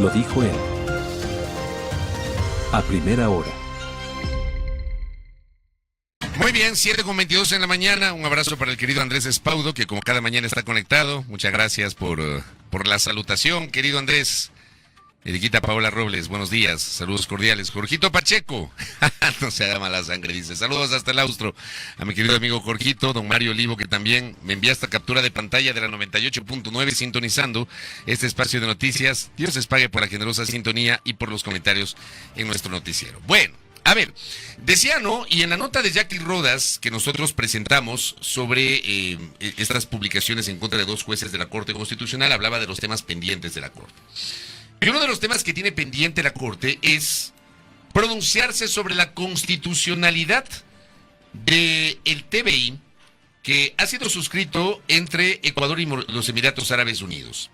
Lo dijo él. A primera hora. Muy bien, 7:22 en la mañana. Un abrazo para el querido Andrés Espaudo, que como cada mañana está conectado. Muchas gracias por la salutación, querido Andrés. Eriquita Paola Robles, buenos días, saludos cordiales. Jorgito Pacheco, no se haga mala sangre, dice, saludos hasta el Austro. A mi querido amigo Jorgito, don Mario Olivo, que también me envía esta captura de pantalla de la 98.9, sintonizando este espacio de noticias. Dios les pague por la generosa sintonía y por los comentarios en nuestro noticiero. Bueno, a ver, decía, ¿no? Y en la nota de Jackie Rodas que nosotros presentamos sobre estas publicaciones en contra de dos jueces de la Corte Constitucional, hablaba de los temas pendientes de la Corte. Y uno de los temas que tiene pendiente la Corte es pronunciarse sobre la constitucionalidad del TBI que ha sido suscrito entre Ecuador y los Emiratos Árabes Unidos.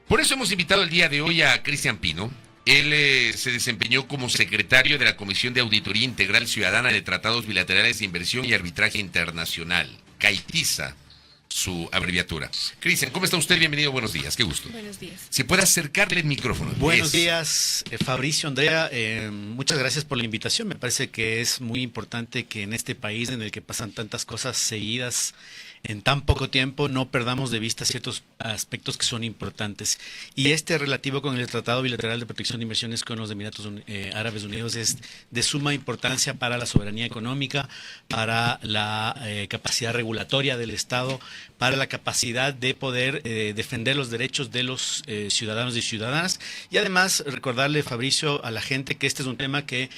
Por eso hemos invitado el día de hoy a Cristian Pino. Él se desempeñó como secretario de la Comisión de Auditoría Integral Ciudadana de Tratados Bilaterales de Inversión y Arbitraje Internacional, CAITISA, su abreviatura. Cristian, ¿cómo está usted? Bienvenido, buenos días, qué gusto. Buenos días. Si puede acercarle el micrófono. Buenos días, Fabricio, Andrea, muchas gracias por la invitación. Me parece que es muy importante que en este país en el que pasan tantas cosas seguidas en tan poco tiempo no perdamos de vista ciertos aspectos que son importantes. Y este relativo con el Tratado Bilateral de Protección de Inversiones con los Emiratos Árabes Unidos es de suma importancia para la soberanía económica, para la capacidad regulatoria del Estado, para la capacidad de poder defender los derechos de los ciudadanos y ciudadanas. Y además recordarle, Fabricio, a la gente que este es un tema que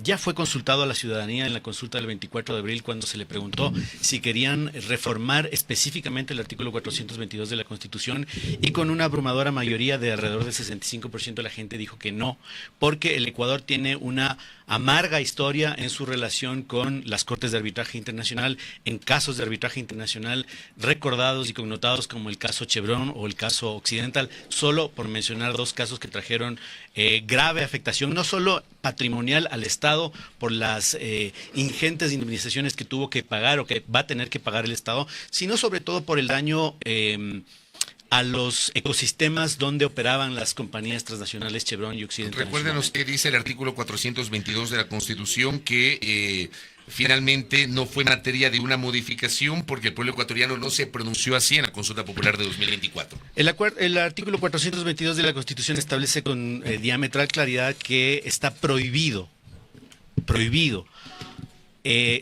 ya fue consultado a la ciudadanía en la consulta del 24 de abril cuando se le preguntó si querían reformar específicamente el artículo 422 de la Constitución, y con una abrumadora mayoría de alrededor del 65% de la gente dijo que no, porque el Ecuador tiene una amarga historia en su relación con las Cortes de Arbitraje Internacional, en casos de arbitraje internacional recordados y connotados como el caso Chevron o el caso Occidental, solo por mencionar dos casos que trajeron grave afectación, no solo patrimonial al Estado por las ingentes indemnizaciones que tuvo que pagar o que va a tener que pagar el Estado, sino sobre todo por el daño a los ecosistemas donde operaban las compañías transnacionales Chevron y Occidental. Recuérdenos qué dice el artículo 422 de la Constitución, que finalmente no fue materia de una modificación porque el pueblo ecuatoriano no se pronunció así en la consulta popular de 2024. El artículo 422 de la Constitución establece con diametral claridad que está prohibido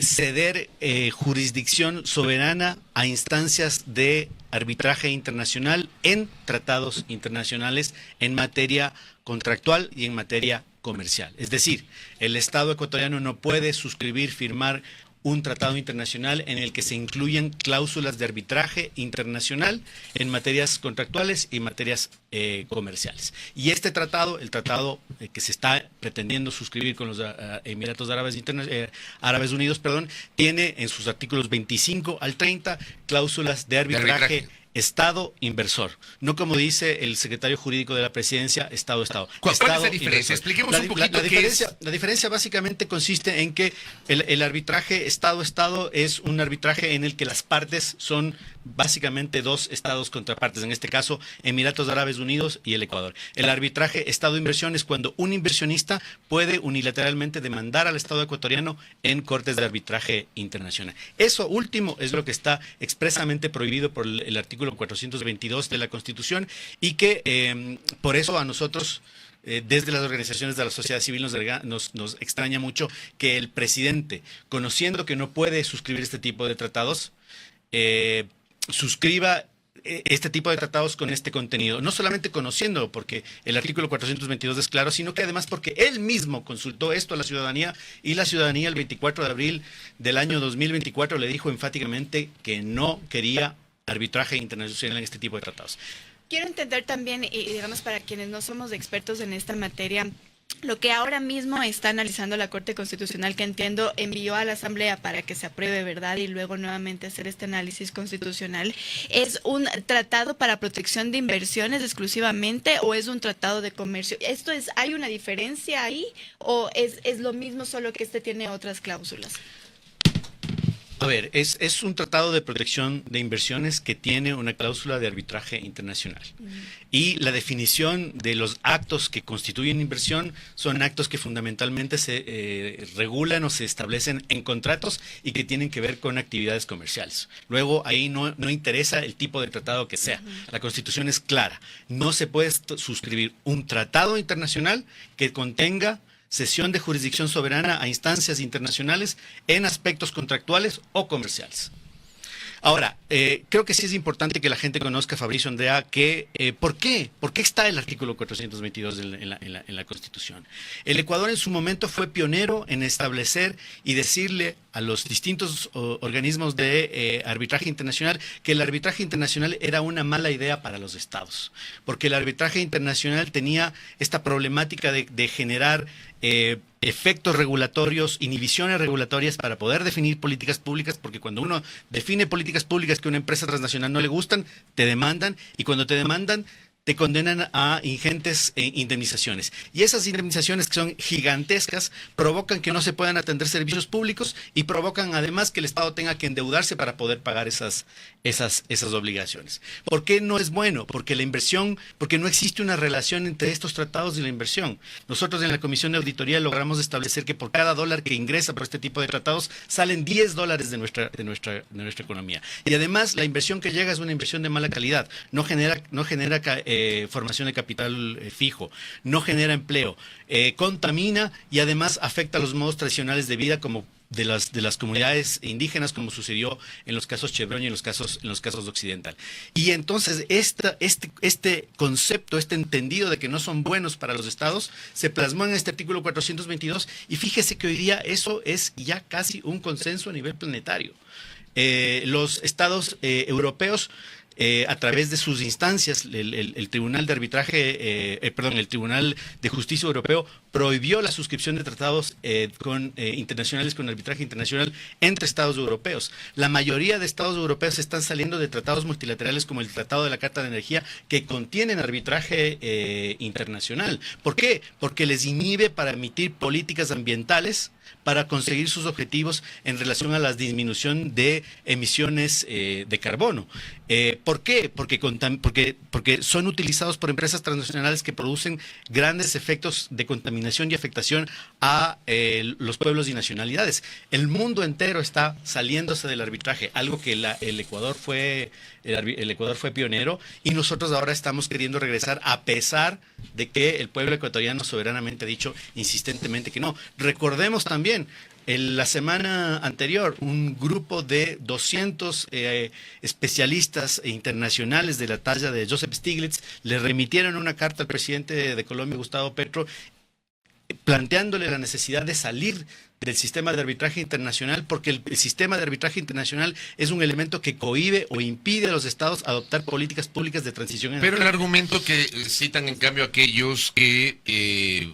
ceder jurisdicción soberana a instancias de arbitraje internacional en tratados internacionales en materia contractual y en materia comercial. Es decir, el Estado ecuatoriano no puede suscribir, firmar un tratado internacional en el que se incluyen cláusulas de arbitraje internacional en materias contractuales y materias comerciales. Y este tratado, el tratado que se está pretendiendo suscribir con los Emiratos Árabes Unidos, tiene en sus artículos 25 al 30 cláusulas de arbitraje Estado inversor, no como dice el secretario jurídico de la presidencia, Estado. ¿Cuál es la diferencia? Expliquemos un poquito qué es. La diferencia básicamente consiste en que el arbitraje Estado-Estado es un arbitraje en el que las partes son básicamente dos estados contrapartes, en este caso Emiratos Árabes Unidos y el Ecuador. El arbitraje Estado-inversión es cuando un inversionista puede unilateralmente demandar al Estado ecuatoriano en cortes de arbitraje internacional. Eso último es lo que está expresamente prohibido por el artículo 422 de la Constitución, y que por eso a nosotros desde las organizaciones de la sociedad civil nos extraña mucho que el presidente, conociendo que no puede suscribir este tipo de tratados, suscriba este tipo de tratados con este contenido, no solamente conociéndolo porque el artículo 422 es claro, sino que además porque él mismo consultó esto a la ciudadanía, y la ciudadanía el 24 de abril del año 2024 le dijo enfáticamente que no quería arbitraje internacional en este tipo de tratados. Quiero entender también, y digamos para quienes no somos expertos en esta materia, lo que ahora mismo está analizando la Corte Constitucional, que entiendo envió a la Asamblea para que se apruebe, ¿verdad? Y luego nuevamente hacer este análisis constitucional. ¿Es un tratado para protección de inversiones exclusivamente o es un tratado de comercio? ¿Hay una diferencia ahí o es lo mismo, solo que este tiene otras cláusulas? A ver, es un tratado de protección de inversiones que tiene una cláusula de arbitraje internacional. Y la definición de los actos que constituyen inversión son actos que fundamentalmente se regulan o se establecen en contratos y que tienen que ver con actividades comerciales. Luego, ahí no interesa el tipo de tratado que sea. La Constitución es clara. No se puede suscribir un tratado internacional que contenga cesión de jurisdicción soberana a instancias internacionales en aspectos contractuales o comerciales. Ahora, creo que sí es importante que la gente conozca, Fabricio, Andrea, que ¿por qué está el artículo 422 en la Constitución? El Ecuador en su momento fue pionero en establecer y decirle a los distintos organismos de arbitraje internacional que el arbitraje internacional era una mala idea para los estados, porque el arbitraje internacional tenía esta problemática de generar efectos regulatorios, inhibiciones regulatorias para poder definir políticas públicas, porque cuando uno define políticas públicas que a una empresa transnacional no le gustan, te demandan, y cuando te demandan, te condenan a ingentes indemnizaciones. Y esas indemnizaciones, que son gigantescas, provocan que no se puedan atender servicios públicos y provocan además que el Estado tenga que endeudarse para poder pagar esas obligaciones. ¿Por qué no es bueno? Porque no existe una relación entre estos tratados y la inversión. Nosotros en la Comisión de Auditoría logramos establecer que por cada dólar que ingresa por este tipo de tratados salen $10 de nuestra economía. Y además la inversión que llega es una inversión de mala calidad. No genera formación de capital fijo, no genera empleo, contamina y además afecta a los modos tradicionales de vida como de las comunidades indígenas, como sucedió en los casos Chevron y en los casos de Occidental. Y entonces este concepto, este entendido de que no son buenos para los estados, se plasmó en este artículo 422 y fíjese que hoy día eso es ya casi un consenso a nivel planetario. Los estados europeos, a través de sus instancias, el Tribunal de Arbitraje, el Tribunal de Justicia Europeo prohibió la suscripción de tratados internacionales con arbitraje internacional entre estados europeos. La mayoría de estados europeos están saliendo de tratados multilaterales como el Tratado de la Carta de Energía, que contienen arbitraje internacional. ¿Por qué? Porque les inhibe para emitir políticas ambientales para conseguir sus objetivos en relación a la disminución de emisiones de carbono. ¿Por qué? Porque son utilizados por empresas transnacionales que producen grandes efectos de contaminación y afectación a los pueblos y nacionalidades. El mundo entero está saliéndose del arbitraje, algo que el Ecuador fue pionero, y nosotros ahora estamos queriendo regresar, a pesar de que el pueblo ecuatoriano soberanamente ha dicho insistentemente que no. Recordemos también, la semana anterior, un grupo de 200 especialistas internacionales de la talla de Joseph Stiglitz le remitieron una carta al presidente de Colombia, Gustavo Petro, planteándole la necesidad de salir del sistema de arbitraje internacional, porque el sistema de arbitraje internacional es un elemento que cohíbe o impide a los estados adoptar políticas públicas de transición energética. Pero el argumento que citan, en cambio, aquellos que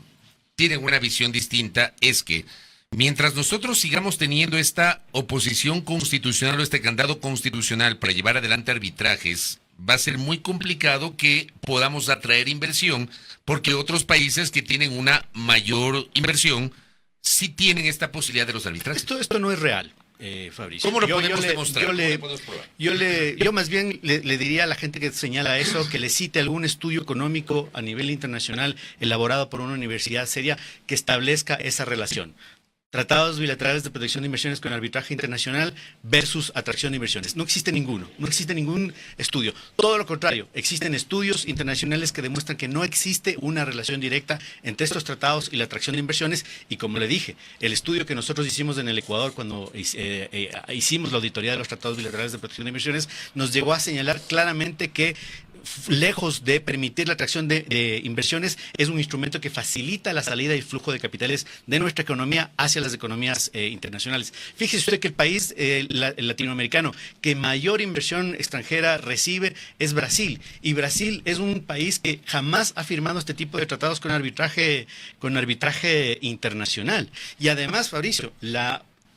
tienen una visión distinta es que mientras nosotros sigamos teniendo esta oposición constitucional o este candado constitucional para llevar adelante arbitrajes, va a ser muy complicado que podamos atraer inversión, porque otros países que tienen una mayor inversión sí tienen esta posibilidad de los arbitrajes. Esto no es real, Fabricio. ¿Cómo lo podemos demostrar? ¿Cómo lo podemos probar? Yo más bien le diría a la gente que señala eso que le cite algún estudio económico a nivel internacional elaborado por una universidad seria que establezca esa relación. Tratados bilaterales de protección de inversiones con arbitraje internacional versus atracción de inversiones. No existe ninguno, no existe ningún estudio. Todo lo contrario, existen estudios internacionales que demuestran que no existe una relación directa entre estos tratados y la atracción de inversiones. Y como le dije, el estudio que nosotros hicimos en el Ecuador cuando hicimos la auditoría de los tratados bilaterales de protección de inversiones, nos llegó a señalar claramente que lejos de permitir la atracción de inversiones, es un instrumento que facilita la salida y flujo de capitales de nuestra economía hacia las economías internacionales. Fíjese usted que el país latinoamericano que mayor inversión extranjera recibe es Brasil, y Brasil es un país que jamás ha firmado este tipo de tratados con arbitraje internacional. Y además, Fabricio,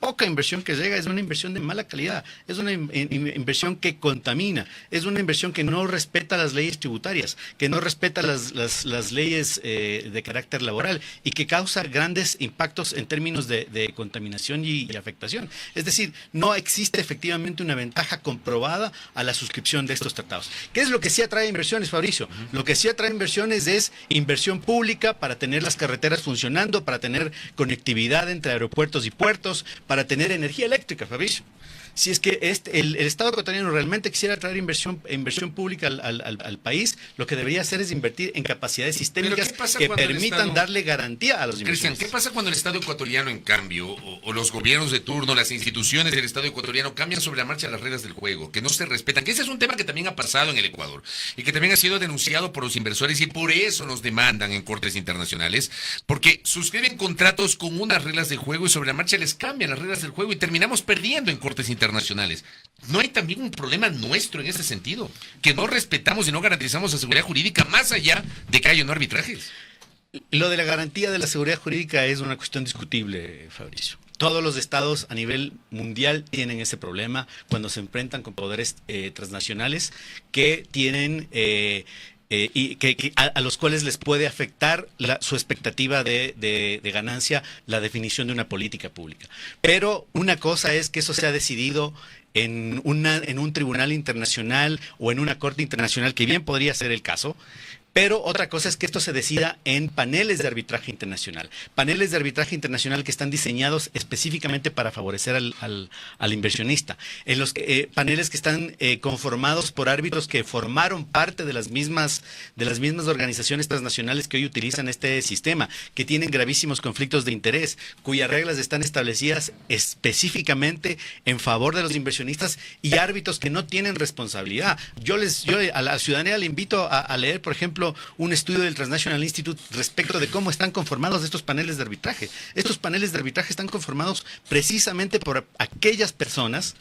poca inversión que llega es una inversión de mala calidad, es una inversión que contamina, es una inversión que no respeta las leyes tributarias, que no respeta las leyes de carácter laboral y que causa grandes impactos en términos de contaminación y afectación. Es decir, no existe efectivamente una ventaja comprobada a la suscripción de estos tratados. ¿Qué es lo que sí atrae inversiones, Fabricio? Lo que sí atrae inversiones es inversión pública para tener las carreteras funcionando, para tener conectividad entre aeropuertos y puertos, para tener energía eléctrica, Fabricio. Si es que el Estado ecuatoriano realmente quisiera traer inversión pública al país, lo que debería hacer es invertir en capacidades sistémicas que permitan darle garantía a los inversionistas. Cristian, ¿qué pasa cuando el Estado ecuatoriano, en cambio, o los gobiernos de turno, las instituciones del Estado ecuatoriano cambian sobre la marcha las reglas del juego, que no se respetan? Que ese es un tema que también ha pasado en el Ecuador y que también ha sido denunciado por los inversores y por eso nos demandan en cortes internacionales, porque suscriben contratos con unas reglas de juego y sobre la marcha les cambian las reglas del juego y terminamos perdiendo en cortes internacionales. ¿No hay también un problema nuestro en ese sentido? Que no respetamos y no garantizamos la seguridad jurídica más allá de que haya no arbitrajes. Lo de la garantía de la seguridad jurídica es una cuestión discutible, Fabricio. Todos los estados a nivel mundial tienen ese problema cuando se enfrentan con poderes transnacionales que tienen... a los cuales les puede afectar su expectativa de ganancia, la definición de una política pública. Pero una cosa es que eso sea decidido en un tribunal internacional o en una corte internacional, que bien podría ser el caso. Pero otra cosa es que esto se decida en paneles de arbitraje internacional. Paneles de arbitraje internacional que están diseñados específicamente para favorecer al inversionista. En los paneles que están conformados por árbitros que formaron parte de las mismas organizaciones transnacionales que hoy utilizan este sistema, que tienen gravísimos conflictos de interés, cuyas reglas están establecidas específicamente en favor de los inversionistas y árbitros que no tienen responsabilidad. Yo a la ciudadanía le invito a leer, por ejemplo, un estudio del Transnational Institute respecto de cómo están conformados estos paneles de arbitraje. Estos paneles de arbitraje están conformados precisamente por aquellas personas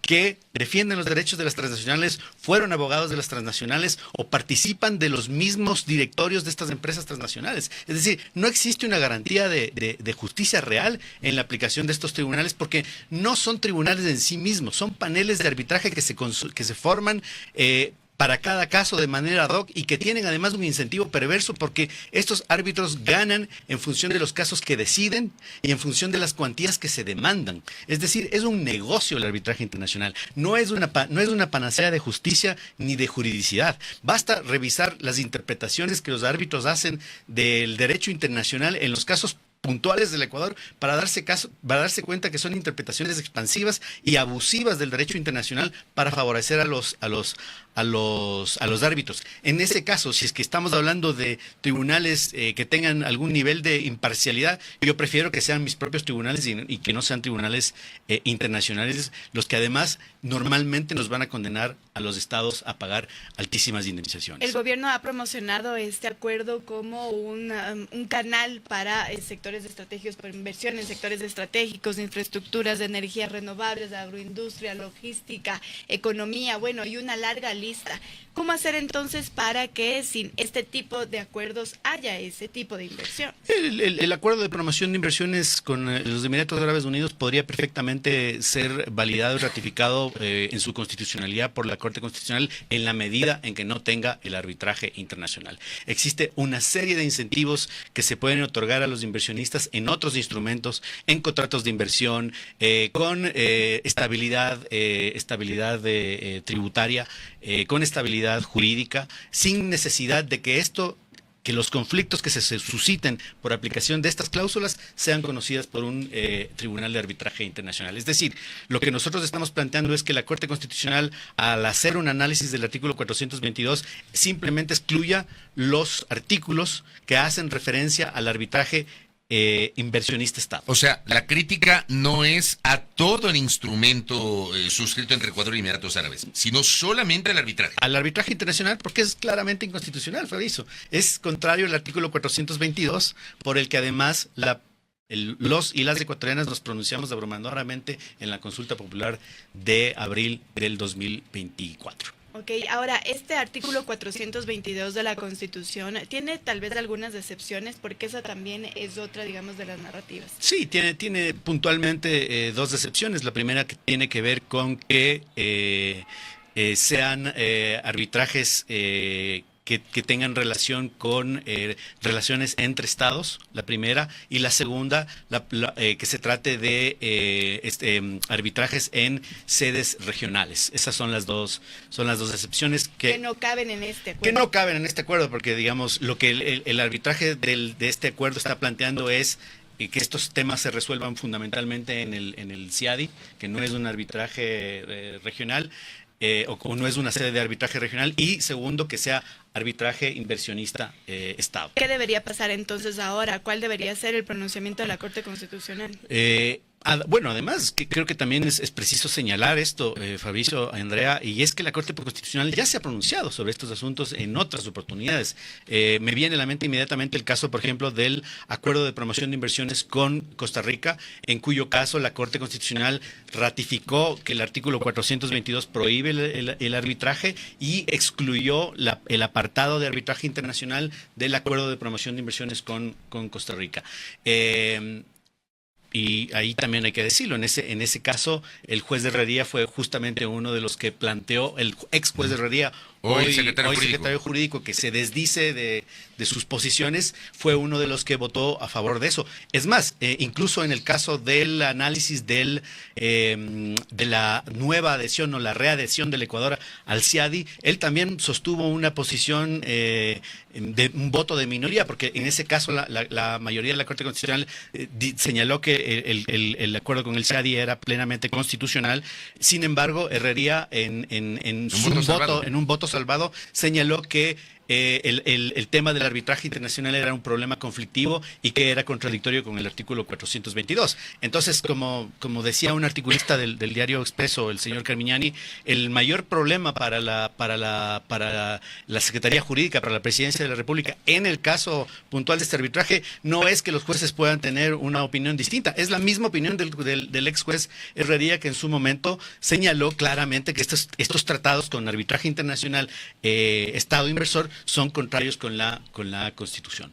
que defienden los derechos de las transnacionales, fueron abogados de las transnacionales o participan de los mismos directorios de estas empresas transnacionales. Es decir, no existe una garantía de justicia real en la aplicación de estos tribunales porque no son tribunales en sí mismos, son paneles de arbitraje que se forman para cada caso de manera ad hoc y que tienen además un incentivo perverso porque estos árbitros ganan en función de los casos que deciden y en función de las cuantías que se demandan. Es decir, es un negocio el arbitraje internacional. No es una panacea de justicia ni de juridicidad. Basta revisar las interpretaciones que los árbitros hacen del derecho internacional en los casos puntuales del Ecuador para darse cuenta que son interpretaciones expansivas y abusivas del derecho internacional para favorecer a los árbitros. En ese caso, si es que estamos hablando de tribunales que tengan algún nivel de imparcialidad, yo prefiero que sean mis propios tribunales y que no sean tribunales internacionales, los que además normalmente nos van a condenar a los estados a pagar altísimas indemnizaciones. El gobierno ha promocionado este acuerdo como un canal para sectores estratégicos, por inversión en sectores estratégicos, de infraestructuras, de energías renovables, de agroindustria, logística, economía, bueno, y una larga lista. ¿Cómo hacer entonces para que sin este tipo de acuerdos haya ese tipo de inversión? El acuerdo de promoción de inversiones con los Emiratos Árabes Unidos podría perfectamente ser validado y ratificado en su constitucionalidad por la Corte Constitucional en la medida en que no tenga el arbitraje internacional. Existe una serie de incentivos que se pueden otorgar a los inversionistas en otros instrumentos, en contratos de inversión, con estabilidad tributaria, con estabilidad jurídica, sin necesidad de que los conflictos que se susciten por aplicación de estas cláusulas sean conocidas por un tribunal de arbitraje internacional. Es decir, lo que nosotros estamos planteando es que la Corte Constitucional, al hacer un análisis del artículo 422, simplemente excluya los artículos que hacen referencia al arbitraje inversionista-Estado. O sea, la crítica no es a todo el instrumento suscrito entre Ecuador y Emiratos Árabes, sino solamente al arbitraje. Al arbitraje internacional, porque es claramente inconstitucional, Fabricio. Es contrario al artículo 422, por el que además los y las ecuatorianas nos pronunciamos abrumadoramente en la consulta popular de abril del 2024. Ok, ahora, este artículo 422 de la Constitución tiene tal vez algunas excepciones, porque esa también es otra, digamos, de las narrativas. Sí, tiene puntualmente dos excepciones. La primera que tiene que ver con que sean arbitrajes que tengan relación con relaciones entre estados, la primera, y la segunda, que se trate de arbitrajes en sedes regionales. Esas son las dos excepciones que no caben en este acuerdo. Que no caben en este acuerdo, porque digamos, lo que el arbitraje de este acuerdo está planteando es que estos temas se resuelvan fundamentalmente en el CIADI, que no es un arbitraje regional, o no es una sede de arbitraje regional, y segundo, que sea arbitraje inversionista Estado. ¿Qué debería pasar entonces ahora? ¿Cuál debería ser el pronunciamiento de la Corte Constitucional? Bueno, además, que creo que también es preciso señalar esto, Fabricio, Andrea, y es que la Corte Constitucional ya se ha pronunciado sobre estos asuntos en otras oportunidades. Me viene a la mente inmediatamente el caso, por ejemplo, del Acuerdo de Promoción de Inversiones con Costa Rica, en cuyo caso la Corte Constitucional ratificó que el artículo 422 prohíbe el arbitraje y excluyó el apartado de arbitraje internacional del Acuerdo de Promoción de Inversiones con Costa Rica. Y ahí también hay que decirlo, en ese caso el juez de Herrería fue justamente uno de los que planteó, el ex juez de Herrería, hoy secretario jurídico, que se desdice de sus posiciones, fue uno de los que votó a favor de eso. Es más, incluso en el caso del análisis de la nueva adhesión o la readhesión del Ecuador al CIADI, él también sostuvo una posición de un voto de minoría, porque en ese caso la mayoría de la Corte Constitucional señaló que el acuerdo con el CIADI era plenamente constitucional. Sin embargo, Herrería en un voto salvado señaló que el tema del arbitraje internacional era un problema conflictivo y que era contradictorio con el artículo 422. Entonces, como decía un articulista del diario Expreso, el señor Carmignani, el mayor problema para la Secretaría Jurídica, para la Presidencia de la República, en el caso puntual de este arbitraje, no es que los jueces puedan tener una opinión distinta, es la misma opinión del ex juez Herrería, que en su momento señaló claramente que estos tratados con arbitraje internacional Estado inversor son contrarios con la Constitución.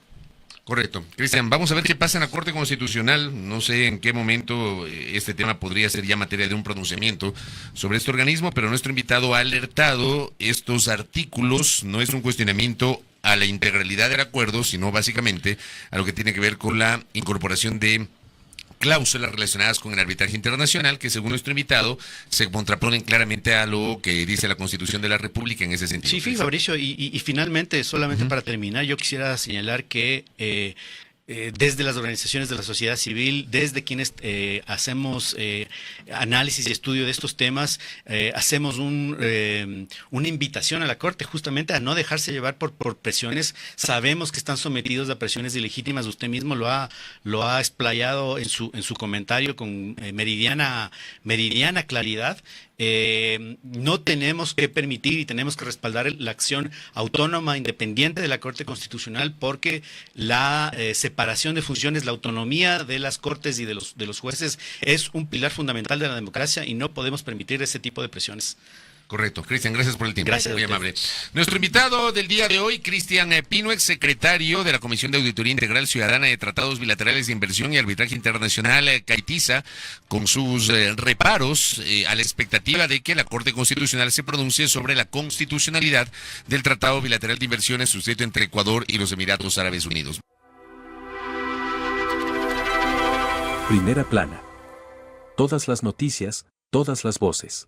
Correcto. Cristian, vamos a ver qué pasa en la Corte Constitucional. No sé en qué momento este tema podría ser ya materia de un pronunciamiento sobre este organismo, pero nuestro invitado ha alertado estos artículos. No es un cuestionamiento a la integralidad del acuerdo, sino básicamente a lo que tiene que ver con la incorporación de cláusulas relacionadas con el arbitraje internacional, que según nuestro invitado se contraponen claramente a lo que dice la Constitución de la República en ese sentido. Sí, Fabricio, y finalmente, solamente para terminar, yo quisiera señalar que desde las organizaciones de la sociedad civil, desde quienes hacemos análisis y estudio de estos temas, hacemos una invitación a la Corte justamente a no dejarse llevar por presiones. Sabemos que están sometidos a presiones ilegítimas. Usted mismo lo ha explayado en su comentario con meridiana claridad. No tenemos que permitir y tenemos que respaldar la acción autónoma, independiente de la Corte Constitucional, porque la separación de funciones, la autonomía de las Cortes y de los jueces es un pilar fundamental de la democracia y no podemos permitir ese tipo de presiones. Correcto. Cristian, gracias por el tiempo. Gracias. Muy amable. Nuestro invitado del día de hoy, Cristian Pino, ex secretario de la Comisión de Auditoría Integral Ciudadana de Tratados Bilaterales de Inversión y Arbitraje Internacional, CAITISA, con sus reparos a la expectativa de que la Corte Constitucional se pronuncie sobre la constitucionalidad del Tratado Bilateral de Inversiones suscrito entre Ecuador y los Emiratos Árabes Unidos. Primera plana. Todas las noticias, todas las voces.